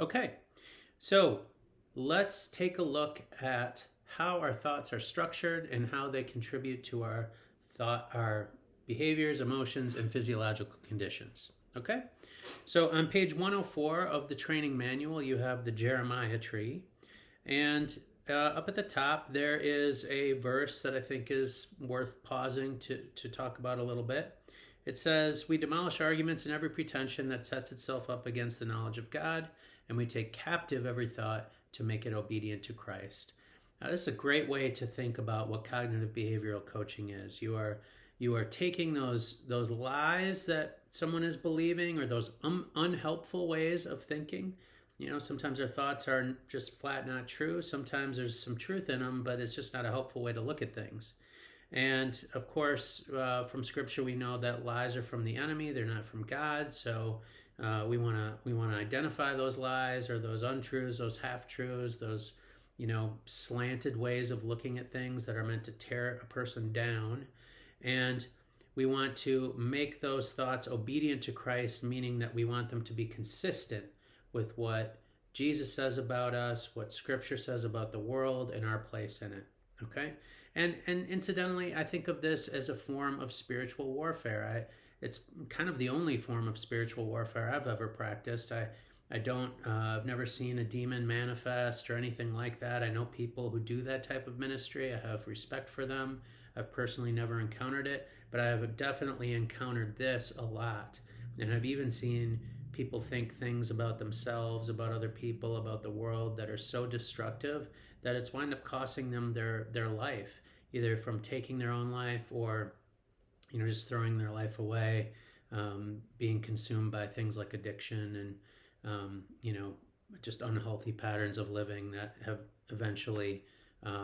Okay, so let's take a look at how our thoughts are structured and how they contribute to our behaviors, emotions, and physiological conditions. Okay, so on page 104 of the training manual, you have the Jeremiah tree, and up at the top there is a verse that I think is worth pausing to talk about a little bit. It says, "We demolish arguments and every pretension that sets itself up against the knowledge of God, and we take captive every thought to make it obedient to Christ." Now, this is a great way to think about what cognitive behavioral coaching is. You are taking those lies that someone is believing, or those unhelpful ways of thinking. Sometimes our thoughts are just flat not true. Sometimes there's some truth in them, but it's just not a helpful way to look at things. And of course, from Scripture, we know that lies are from the enemy; they're not from God. So we want to identify those lies, or those untruths, those half truths, those slanted ways of looking at things that are meant to tear a person down. And we want to make those thoughts obedient to Christ, meaning that we want them to be consistent with what Jesus says about us, what Scripture says about the world, and our place in it. Okay? And incidentally, I think of this as a form of spiritual warfare. It's kind of the only form of spiritual warfare I've ever practiced. I've never seen a demon manifest or anything like that. I know people who do that type of ministry. I have respect for them. I've personally never encountered it, but I have definitely encountered this a lot. And I've even seen people think things about themselves, about other people, about the world that are so destructive that it's wind up costing them their life, either from taking their own life or just throwing their life away, being consumed by things like addiction and just unhealthy patterns of living that have eventually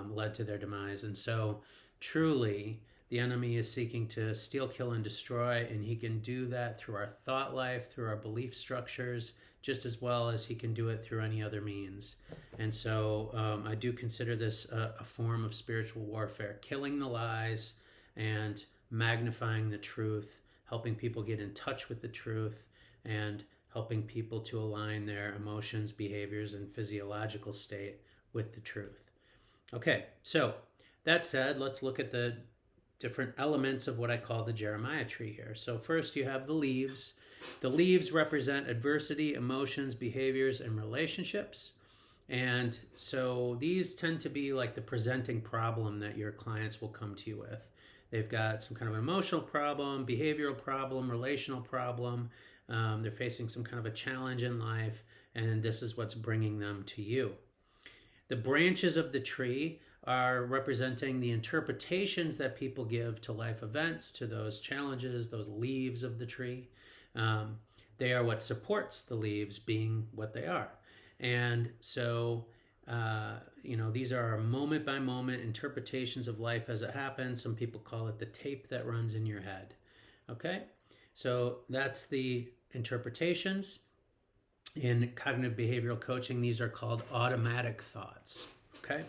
led to their demise. And so truly, the enemy is seeking to steal, kill, and destroy, and he can do that through our thought life, through our belief structures, just as well as he can do it through any other means. And so I do consider this a form of spiritual warfare, killing the lies and magnifying the truth, helping people get in touch with the truth, and helping people to align their emotions, behaviors, and physiological state with the truth. Okay, so that said, let's look at the different elements of what I call the Jeremiah tree here. So first you have the leaves. The leaves represent adversity, emotions, behaviors, and relationships. And so these tend to be like the presenting problem that your clients will come to you with. They've got some kind of an emotional problem, behavioral problem, relational problem. They're facing some kind of a challenge in life, and this is what's bringing them to you. The branches of the tree are representing the interpretations that people give to life events, to those challenges, those leaves of the tree. They are what supports the leaves being what they are. And so, these are our moment by moment interpretations of life as it happens. Some people call it the tape that runs in your head. Okay? So that's the interpretations. In cognitive behavioral coaching, these are called automatic thoughts. Okay?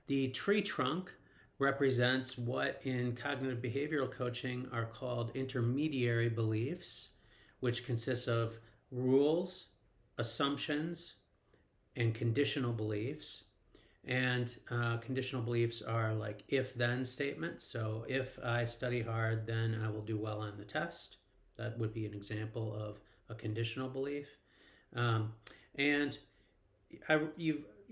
The tree trunk represents what in cognitive behavioral coaching are called intermediary beliefs, which consists of rules, assumptions, and conditional beliefs. And conditional beliefs are like if-then statements. So if I study hard, then I will do well on the test. That would be an example of a conditional belief. You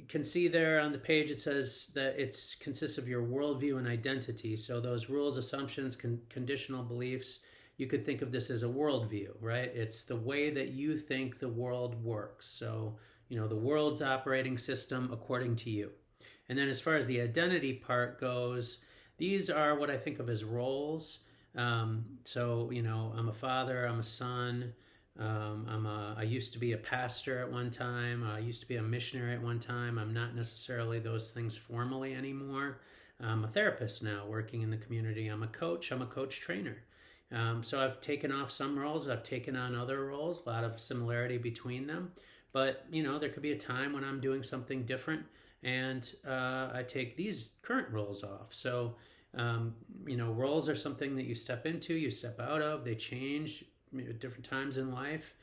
can see there on the page, it says that it consists of your worldview and identity. So those rules, assumptions, conditional beliefs, you could think of this as a worldview, right? It's the way that you think the world works. So, the world's operating system according to you. And then as far as the identity part goes, these are what I think of as roles. So, I'm a father, I'm a son, I used to be a pastor at one time. I used to be a missionary at one time. I'm not necessarily those things formally anymore. I'm a therapist now working in the community. I'm a coach trainer. So I've taken off some roles. I've taken on other roles, a lot of similarity between them. But, there could be a time when I'm doing something different and I take these current roles off. So, roles are something that you step into, you step out of, they change at different times in life.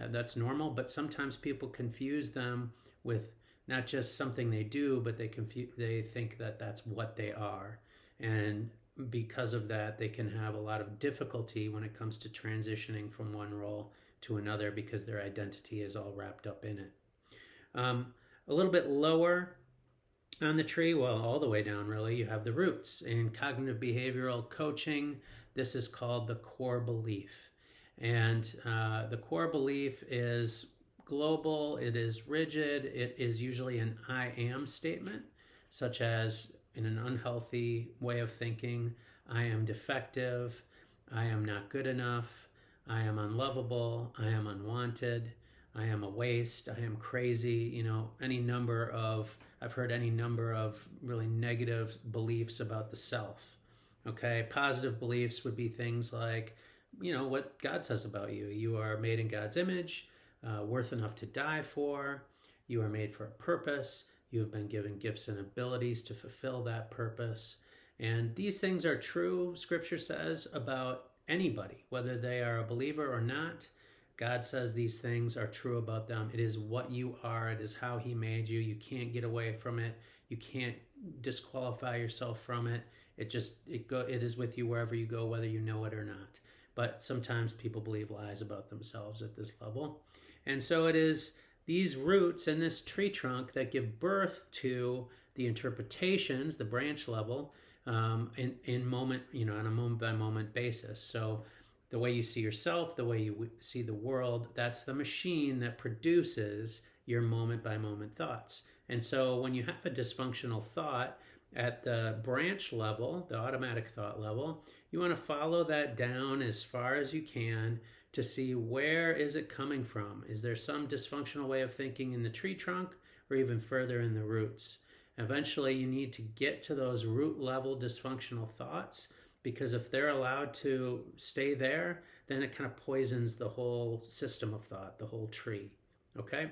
That's normal, but sometimes people confuse them with not just something they do, but they think that that's what they are. And because of that, they can have a lot of difficulty when it comes to transitioning from one role to another because their identity is all wrapped up in it. A little bit lower on the tree, well, all the way down really, you have the roots. In cognitive behavioral coaching, this is called the core belief. And the core belief is global, it is rigid, it is usually an I am statement, such as in an unhealthy way of thinking, I am defective, I am not good enough, I am unlovable, I am unwanted, I am a waste, I am crazy, you know, I've heard any number of really negative beliefs about the self. Okay, positive beliefs would be things like, you know, what God says about you. You are made in God's image, worth enough to die for. You are made for a purpose. You have been given gifts and abilities to fulfill that purpose. And these things are true, Scripture says, about anybody, whether they are a believer or not. God says these things are true about them. It is what you are. It is how He made you. You can't get away from it. You can't disqualify yourself from it. It is with you wherever you go, whether you know it or not. But sometimes people believe lies about themselves at this level. And so it is these roots in this tree trunk that give birth to the interpretations, the branch level, in moment, you know, on a moment by moment basis. So the way you see yourself, the way you see the world, that's the machine that produces your moment by moment thoughts. And so when you have a dysfunctional thought at the branch level, the automatic thought level, you want to follow that down as far as you can to see where is it coming from. Is there some dysfunctional way of thinking in the tree trunk or even further in the roots? Eventually you need to get to those root level dysfunctional thoughts, because if they're allowed to stay there, then it kind of poisons the whole system of thought, the whole tree. Okay?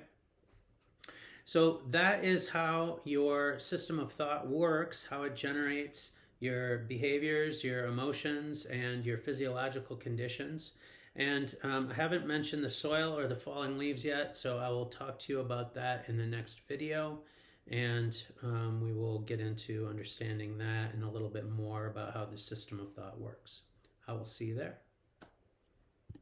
So that is how your system of thought works, how it generates your behaviors, your emotions, and your physiological conditions. And I haven't mentioned the soil or the falling leaves yet, so I will talk to you about that in the next video. And we will get into understanding that and a little bit more about how the system of thought works. I will see you there.